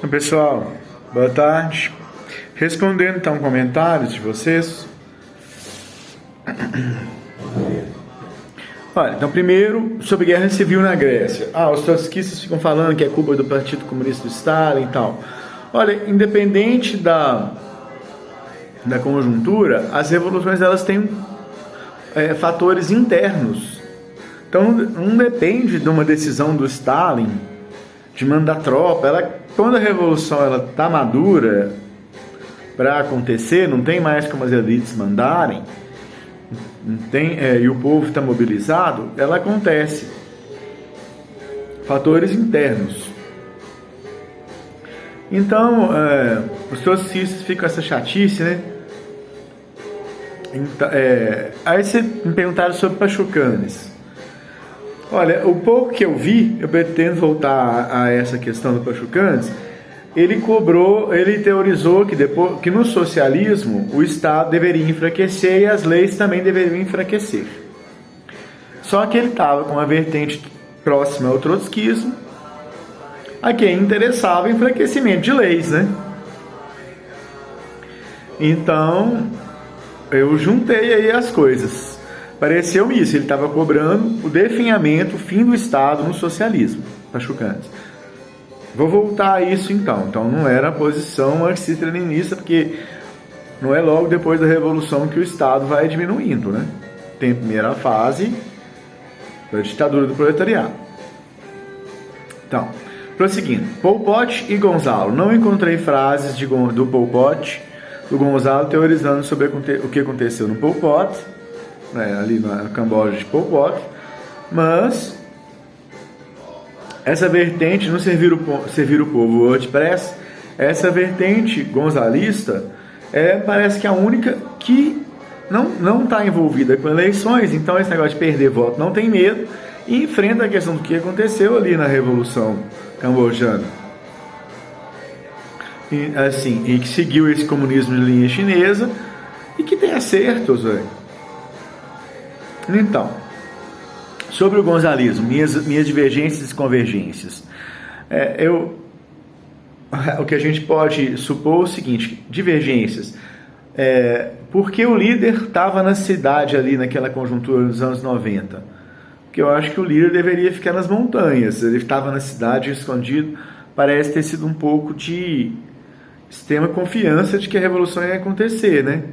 Pessoal, boa tarde. Respondendo então comentários de vocês. Olha, então primeiro sobre guerra civil na Grécia. Os trotskistas ficam falando que é culpa do Partido Comunista do Stalin e tal. Olha, independente da conjuntura, as revoluções elas têm fatores internos. Então não depende de uma decisão do Stalin de mandar tropa. Quando a revolução está madura para acontecer, não tem mais como as elites mandarem, não tem, e o povo está mobilizado, ela acontece. Fatores internos. Então, os trotskistas ficam com essa chatice, né? Então, aí você me perguntaram sobre Pachucanes. Olha, o pouco que eu vi, eu pretendo voltar a essa questão do Pachucanes. Ele teorizou que no socialismo o Estado deveria enfraquecer e as leis também deveriam enfraquecer. Só que ele estava com uma vertente próxima ao trotskismo, a quem interessava o enfraquecimento de leis, né? Então, eu juntei aí as coisas. Pareceu-me isso, ele estava cobrando o definhamento, o fim do Estado no socialismo, Pachucanes. Vou voltar a isso então. Então não era a posição marxista-leninista, porque não é logo depois da Revolução que o Estado vai diminuindo, né? Tem a primeira fase da ditadura do proletariado. Então, prosseguindo. Pol Pot e Gonzalo. Não encontrei frases do Pol Pot, do Gonzalo, teorizando sobre o que aconteceu no Pol Pot, ali na Camboja de Pol Pot, mas essa vertente, no Servir o Povo WordPress, essa vertente gonzalista parece que é a única que não está envolvida com eleições. Então esse negócio de perder voto não tem medo e enfrenta a questão do que aconteceu ali na Revolução Cambojana. E que seguiu esse comunismo de linha chinesa e que tem acertos, velho. Então, sobre o gonzalismo, minhas divergências e convergências. O que a gente pode supor é o seguinte: divergências. Porque o líder estava na cidade ali naquela conjuntura dos anos 90? Porque eu acho que o líder deveria ficar nas montanhas. Ele estava na cidade escondido. Parece ter sido um pouco de extrema confiança de que a revolução ia acontecer, né?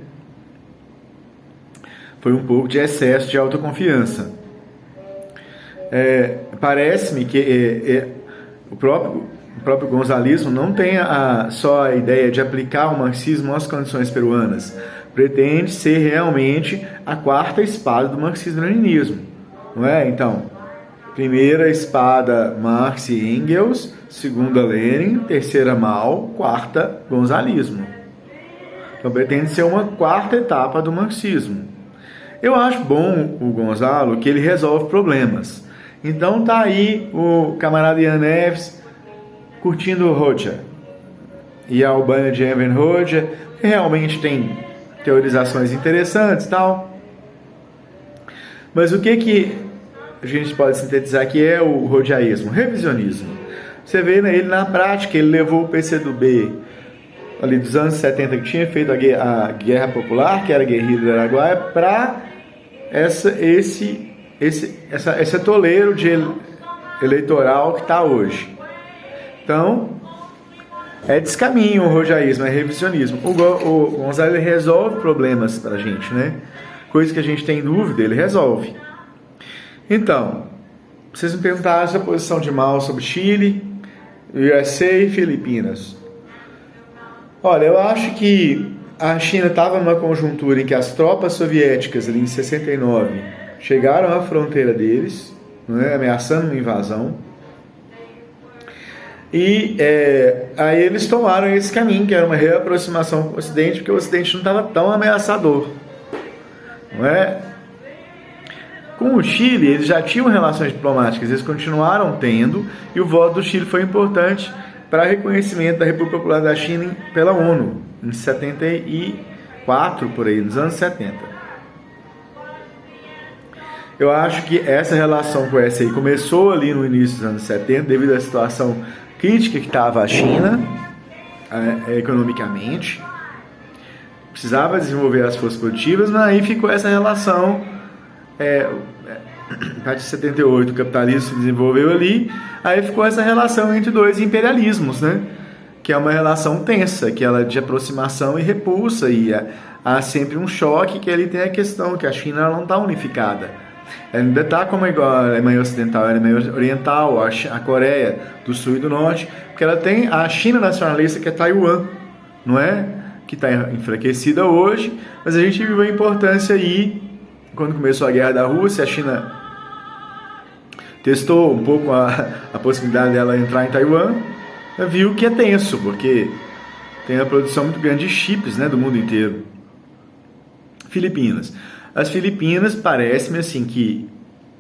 Foi um pouco de excesso de autoconfiança. Parece-me que o próprio gonzalismo não tem só a ideia de aplicar o marxismo às condições peruanas. Pretende ser realmente a quarta espada do marxismo-leninismo, não é? Então, primeira espada Marx e Engels, segunda Lenin, terceira Mao, quarta gonzalismo. Então pretende ser uma quarta etapa do marxismo. Eu acho bom o Gonzalo que ele resolve problemas. Então tá aí o camarada Ian Neves curtindo o Rocha e a Albânia de Enver Hoxha, que realmente tem teorizações interessantes e tal. Mas o que a gente pode sintetizar que é o rojaísmo? Revisionismo. Você vê ele na prática, ele levou o PCdoB ali dos anos 70, que tinha feito a Guerra Popular, que era a guerrilha do Araguaia, para esse toleiro eleitoral que está hoje. Então, é descaminho o rojaísmo, é revisionismo. O Gonzalo ele resolve problemas para a gente, né? Coisas que a gente tem dúvida, ele resolve. Então, vocês me perguntaram a posição de Mao sobre Chile, USA e Filipinas. Olha, eu acho que a China estava numa conjuntura em que as tropas soviéticas, ali em 69, chegaram à fronteira deles, né, ameaçando uma invasão. E aí eles tomaram esse caminho, que era uma reaproximação com o Ocidente, porque o Ocidente não estava tão ameaçador. Não é? Com o Chile, eles já tinham relações diplomáticas, eles continuaram tendo, e o voto do Chile foi importante para reconhecimento da República Popular da China pela ONU, em 74, por aí, nos anos 70. Eu acho que essa relação com essa aí começou ali no início dos anos 70, devido à situação crítica que estava a China economicamente, precisava desenvolver as forças produtivas, mas aí ficou essa relação, a partir de 78 o capitalismo se desenvolveu ali, aí ficou essa relação entre dois imperialismos, né? Que é uma relação tensa, que ela é de aproximação e repulsa, e há sempre um choque, que ali tem a questão que a China ela não está unificada. Ela ainda está como igual a Alemanha Ocidental, a Alemanha Oriental, a Coreia do Sul e do Norte, porque ela tem a China nacionalista, que é Taiwan, não é? Que está enfraquecida hoje, mas a gente viu a importância aí, quando começou a guerra da Rússia, a China testou um pouco a possibilidade dela entrar em Taiwan, viu que é tenso, porque tem uma produção muito grande de chips, né, do mundo inteiro. Filipinas. As Filipinas, parece-me assim que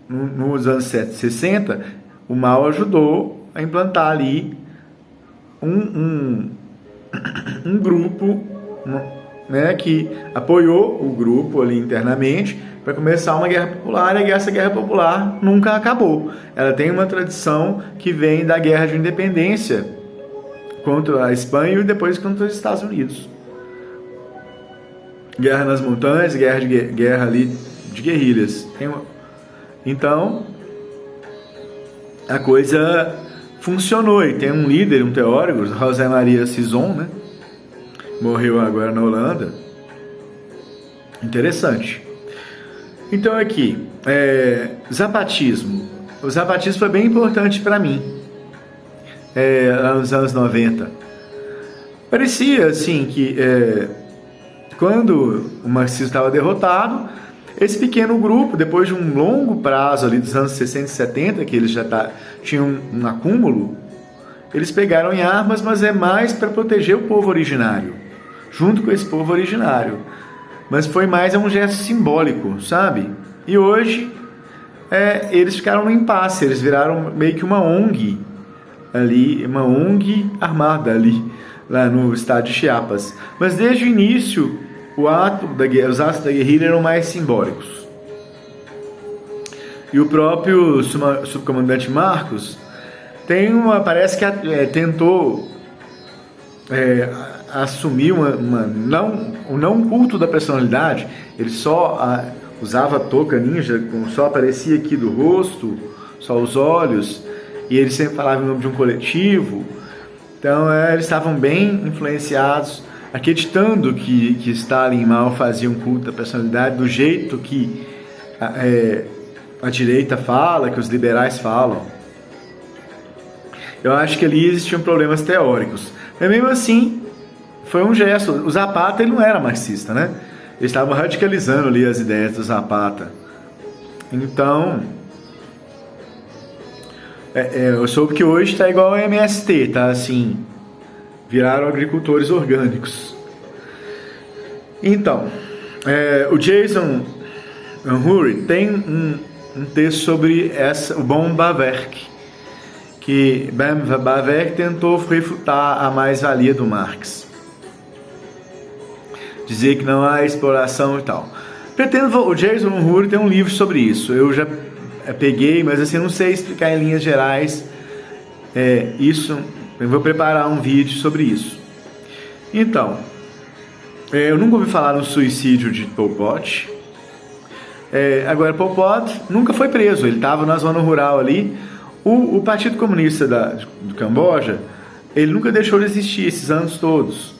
nos anos 60, o Mao ajudou a implantar ali um grupo, né, que apoiou o grupo ali internamente para começar uma guerra popular, e essa guerra popular nunca acabou. Ela tem uma tradição que vem da guerra de independência contra a Espanha e depois contra os Estados Unidos. Guerra nas montanhas, guerra ali de guerrilhas. Então, a coisa funcionou, e tem um líder, um teórico, José Maria Sison, né? Morreu agora na Holanda. Interessante. Então aqui, zapatismo. O zapatismo foi bem importante para mim, nos anos 90. Parecia assim que quando o marxismo estava derrotado, esse pequeno grupo, depois de um longo prazo ali dos anos 60 e 70, que eles já tinham um acúmulo, eles pegaram em armas, mas é mais para proteger o povo originário, junto com esse povo originário. Mas foi mais um gesto simbólico, sabe? E hoje eles ficaram no impasse, eles viraram meio que uma ONG ali, uma ONG armada ali, lá no estado de Chiapas. Mas desde o início, os atos da guerrilha eram mais simbólicos. E o próprio subcomandante Marcos parece que tentou assumir um não culto da personalidade. Ele só usava touca ninja, só aparecia aqui do rosto, só os olhos, e ele sempre falava em nome de um coletivo. Então eles estavam bem influenciados, acreditando que Stalin e Mao faziam culto da personalidade do jeito que a direita fala, que os liberais falam. Eu acho que ali existiam problemas teóricos, mas mesmo assim foi um gesto. O Zapata ele não era marxista, né? Eles estavam radicalizando ali as ideias do Zapata. Então eu soube que hoje está igual ao MST, tá assim, viraram agricultores orgânicos. Então, o Jason Unruh tem um texto sobre o Bombawerk, que Bombawerk tentou refutar a mais-valia do Marx, dizer que não há exploração e tal. O Jason Unruh tem um livro sobre isso, eu já peguei, mas assim, não sei explicar em linhas gerais isso. Eu vou preparar um vídeo sobre isso. Então, eu nunca ouvi falar no suicídio de Pol Pot. Agora, Pol Pot nunca foi preso, ele estava na zona rural ali. O Partido Comunista do Camboja, ele nunca deixou de existir esses anos todos.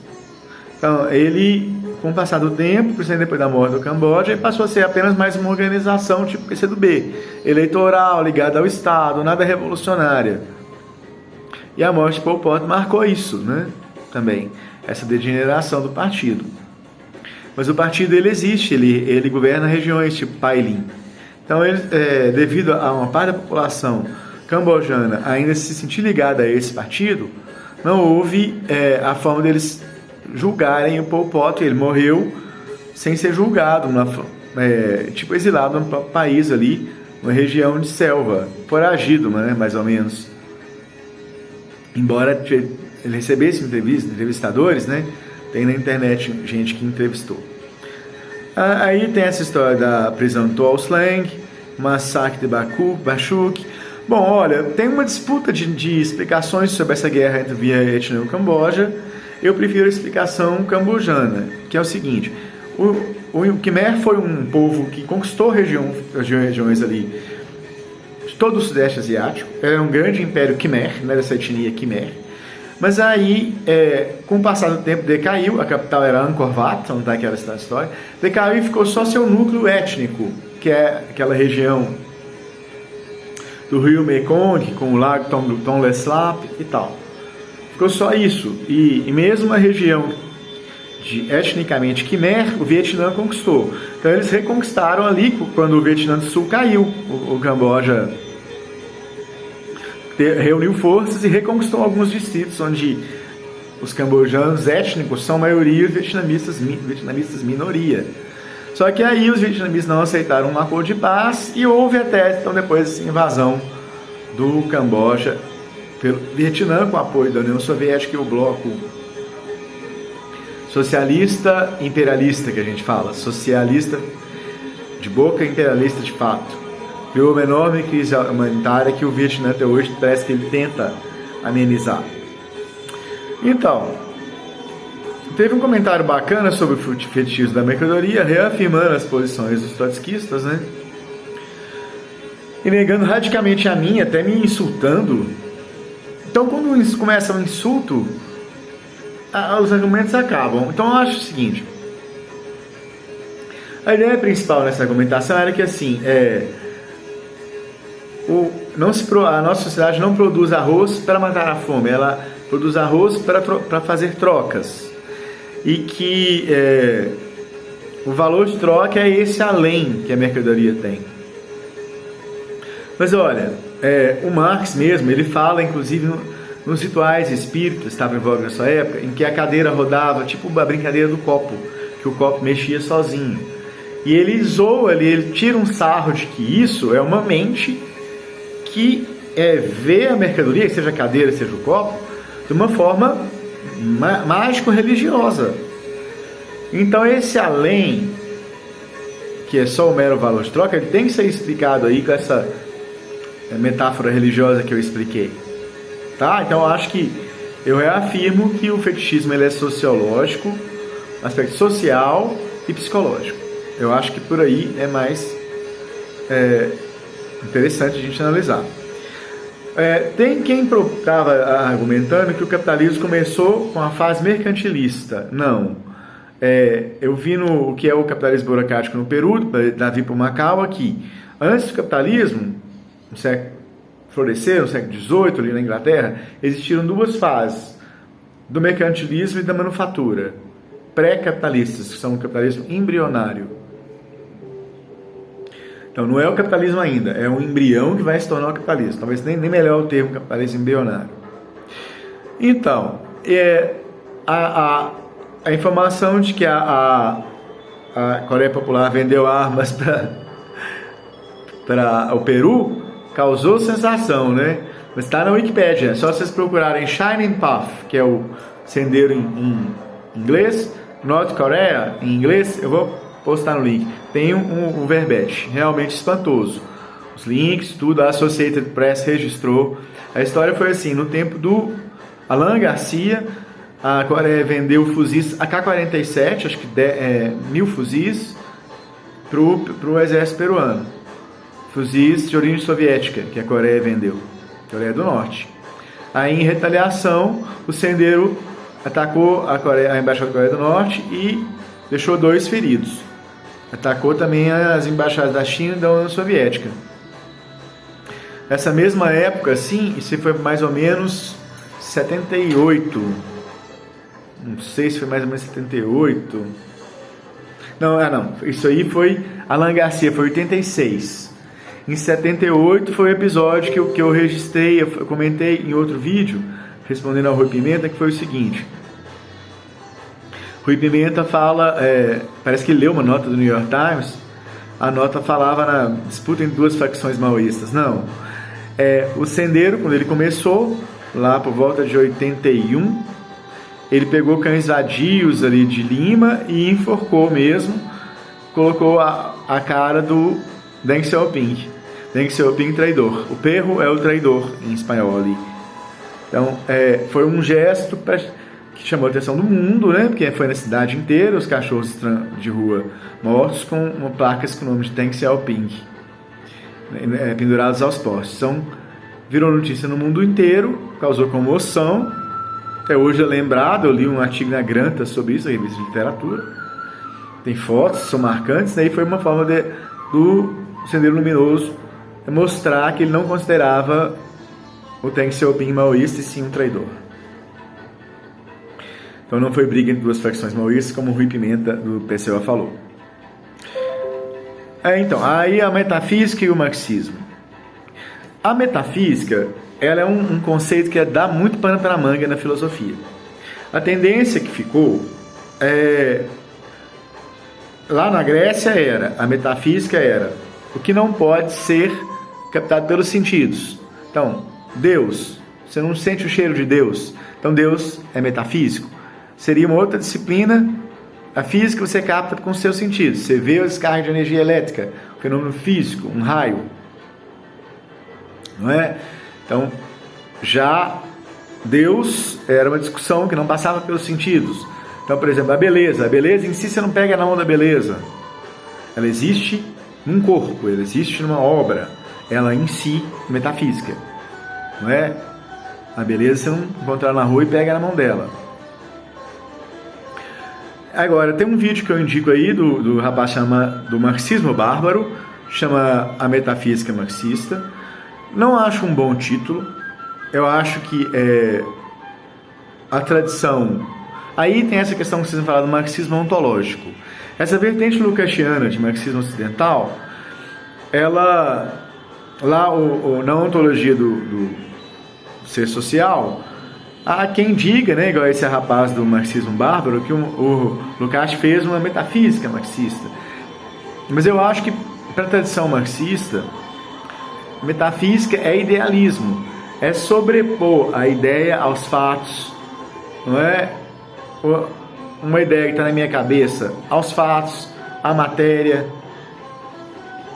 Então, ele, com o passar do tempo, principalmente depois da morte do Camboja, ele passou a ser apenas mais uma organização tipo PCdoB, eleitoral, ligada ao Estado, nada revolucionária. E a morte de Pol Pot marcou isso, né? Também, essa degeneração do partido. Mas o partido ele existe, ele governa regiões tipo Pailin. Então, devido a uma parte da população cambojana ainda se sentir ligada a esse partido, não houve a forma deles julgarem o Pol Pot. Ele morreu sem ser julgado, tipo exilado no próprio país ali, uma região de selva, foragido, né, mais ou menos. Embora ele recebesse entrevistadores, né, tem na internet gente que entrevistou. Aí tem essa história da prisão de Tuol Sleng, massacre de Bachuk, Bom, olha, tem uma disputa de explicações sobre essa guerra entre Vietnã e Camboja. Eu prefiro a explicação cambojana, que é o seguinte: o Khmer foi um povo que conquistou regiões ali de todo o Sudeste Asiático. Era um grande império Khmer, né, dessa etnia Khmer. Mas aí, com o passar do tempo, decaiu. A capital era Angkor Wat, onde está aquela história. Decaiu e ficou só seu núcleo étnico, que é aquela região do rio Mekong, com o lago Tonle Sap e tal. Ficou só isso. E mesmo a região etnicamente Khmer, o Vietnã conquistou. Então eles reconquistaram ali, quando o Vietnã do Sul caiu. O Camboja reuniu forças e reconquistou alguns distritos onde os cambojanos étnicos são maioria e os vietnamistas minoria. Só que aí os vietnamistas não aceitaram um acordo de paz e houve até então depois invasão do Camboja pelo Vietnã com apoio da União Soviética e o bloco socialista imperialista, que a gente fala, socialista de boca, imperialista de fato. Criou uma enorme crise humanitária que o Vietnã até hoje parece que ele tenta amenizar. Então, teve um comentário bacana sobre o fetichismo da mercadoria, reafirmando as posições dos trotskistas, né? E negando radicalmente a mim, até me insultando. Então, quando começa um insulto, os argumentos acabam. Então, eu acho o seguinte: a ideia principal nessa argumentação era que, assim, a nossa sociedade não produz arroz para matar a fome, ela produz arroz para fazer trocas. E que o valor de troca é esse além que a mercadoria tem. Mas olha, o Marx mesmo, ele fala inclusive nos rituais espíritas, estava em voga na sua época, em que a cadeira rodava, tipo a brincadeira do copo, que o copo mexia sozinho. E ele zoa ali, ele tira um sarro de que isso é uma mente que vê a mercadoria, seja a cadeira, seja o copo, de uma forma mágico-religiosa. Então esse além, que é só o mero valor de troca, ele tem que ser explicado aí com essa metáfora religiosa que eu expliquei, tá? Então eu acho que eu reafirmo que o fetichismo ele é sociológico, aspecto social e psicológico. Eu acho que por aí é mais interessante a gente analisar. Tem quem estava argumentando que o capitalismo começou com a fase mercantilista. Não. Eu vi o que é o capitalismo burocrático no Peru, Davi para Macau, aqui. Antes do capitalismo florescer, no século XVIII, ali na Inglaterra, existiram duas fases, do mercantilismo e da manufatura, pré-capitalistas, que são o capitalismo embrionário. Então não é o capitalismo ainda, é um embrião que vai se tornar o capitalismo. Talvez nem melhor o termo capitalismo embrionário. Então, a informação de que a Coreia Popular vendeu armas para o Peru causou sensação, né? Mas está na Wikipédia, é só vocês procurarem Shining Path, que é o sendeiro em inglês, North Korea em inglês, eu vou postar no link. Tem um verbete realmente espantoso. Os links, tudo, a Associated Press registrou. A história foi assim: no tempo do Alan Garcia, a Coreia vendeu fuzis AK-47, acho que 1000 fuzis, para o exército peruano. Fuzis de origem soviética, que a Coreia vendeu. Coreia do Norte. Aí, em retaliação, o sendeiro atacou a embaixada da Coreia do Norte e deixou 2 feridos. Atacou também as embaixadas da China e da União Soviética. Nessa mesma época, sim, isso foi mais ou menos 78. Não sei se foi mais ou menos 78. Não. Isso aí foi Alan Garcia, foi 86. Em 78 foi o episódio que eu registrei, eu comentei em outro vídeo, respondendo ao Rui Pimenta, que foi o seguinte. Rui Pimenta fala, parece que ele leu uma nota do New York Times, a nota falava na disputa entre 2 facções maoístas. Não, o sendeiro, quando ele começou, lá por volta de 81, ele pegou cães vadios ali de Lima e enforcou mesmo, colocou a cara do Deng Xiaoping. Deng Xiaoping, traidor. O perro é o traidor em espanhol ali. Então, foi um gesto que chamou a atenção do mundo, né? Porque foi na cidade inteira, os cachorros de rua mortos com placas com o nome de Deng Xiaoping pendurados aos postes. Então, virou notícia no mundo inteiro, causou comoção. Até hoje é lembrado, eu li um artigo na Granta sobre isso, a revista de literatura. Tem fotos, são marcantes, né? E foi uma forma do Sendeiro Luminoso mostrar que ele não considerava o Deng Xiaoping maoísta e sim um traidor. Então não foi briga entre duas facções maoístas, como o Rui Pimenta do PCO falou. Então, aí a metafísica e o marxismo. A metafísica, ela é um conceito que dá muito pano para a manga na filosofia. A tendência que ficou lá na Grécia a metafísica era o que não pode ser captado pelos sentidos. Então, Deus, você não sente o cheiro de Deus, então Deus é metafísico. Seria uma outra disciplina, a física você capta com os seus sentidos. Você vê a descarga de energia elétrica, um fenômeno físico, um raio. Não é? Então, já Deus era uma discussão que não passava pelos sentidos. Então, por exemplo, a beleza em si você não pega na mão da beleza. Ela existe num corpo, ela existe numa obra. Ela em si, metafísica. Não é? A beleza você não encontra na rua e pega na mão dela. Agora, tem um vídeo que eu indico aí do rapaz do Marxismo Bárbaro, chama A Metafísica Marxista. Não acho um bom título. Eu acho que a tradição... Aí tem essa questão que vocês vão falar do marxismo ontológico. Essa vertente lucasiana de marxismo ocidental, ela... Lá na ontologia do ser social... Há quem diga, né, igual esse rapaz do Marxismo Bárbaro, que o Lukács fez uma metafísica marxista. Mas eu acho que, para a tradição marxista, metafísica é idealismo. É sobrepor a ideia aos fatos. Não é uma ideia que está na minha cabeça aos fatos, à matéria.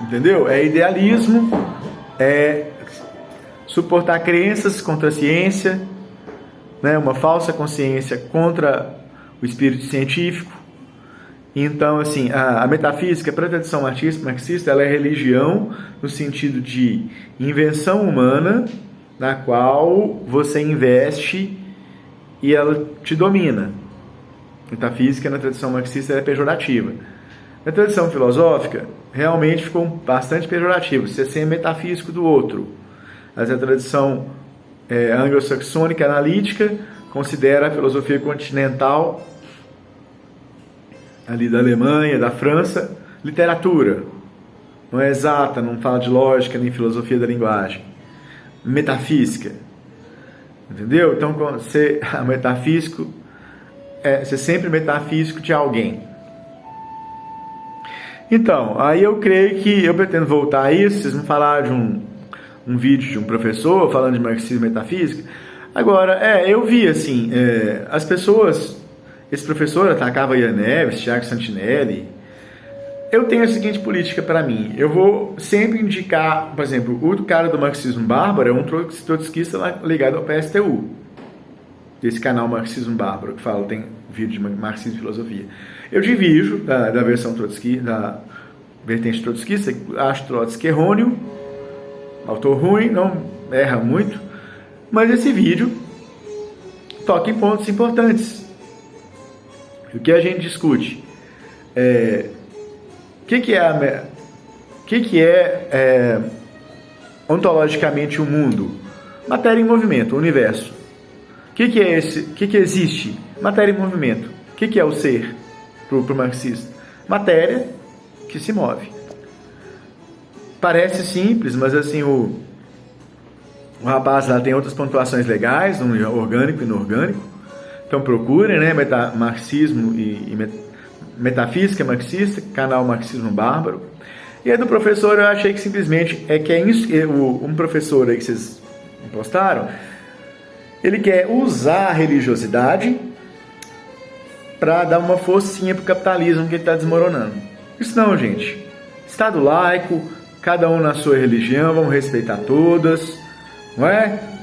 Entendeu? É idealismo, é suportar crenças contra a ciência, né, uma falsa consciência contra o espírito científico. Então, assim, a metafísica, para a tradição marxista, ela é religião no sentido de invenção humana, na qual você investe e ela te domina. Metafísica, na tradição marxista, é pejorativa. Na tradição filosófica, realmente ficou bastante pejorativo. Você ser metafísico do outro. Mas a tradição anglo-saxônica analítica considera a filosofia continental ali da Alemanha, da França, literatura. Não é exata, não fala de lógica nem filosofia da linguagem. Metafísica. Entendeu? Então, você é metafísico, você é sempre metafísico de alguém. Então, aí eu creio que eu pretendo voltar a isso. Vocês vão falar de um vídeo de um professor falando de marxismo e metafísica. Agora, eu vi assim, as pessoas, esse professor atacava Ian Neves, Tiago Santinelli. Eu tenho a seguinte política para mim: eu vou sempre indicar, por exemplo, o cara do Marxismo Bárbaro é um trotskista ligado ao PSTU, desse canal Marxismo Bárbaro, que fala, tem vídeo de marxismo e filosofia. Eu divido da versão trotskista, da vertente trotskista, acho Trotsky errôneo, autor ruim, não erra muito, mas esse vídeo toca em pontos importantes. O que a gente discute o que é ontologicamente o mundo? Matéria em movimento, o universo. O que é esse? O que existe? Matéria em movimento. O que é o ser para o marxista? Matéria que se move. Parece simples, mas assim, o rapaz lá tem outras pontuações legais, no orgânico e no inorgânico. Então procurem, né, marxismo e metafísica marxista, canal Marxismo Bárbaro. E aí do professor eu achei que simplesmente um professor aí que vocês postaram, ele quer usar a religiosidade para dar uma forcinha para o capitalismo que ele está desmoronando. Isso não, gente. Estado laico, cada um na sua religião, vamos respeitar todas, não é?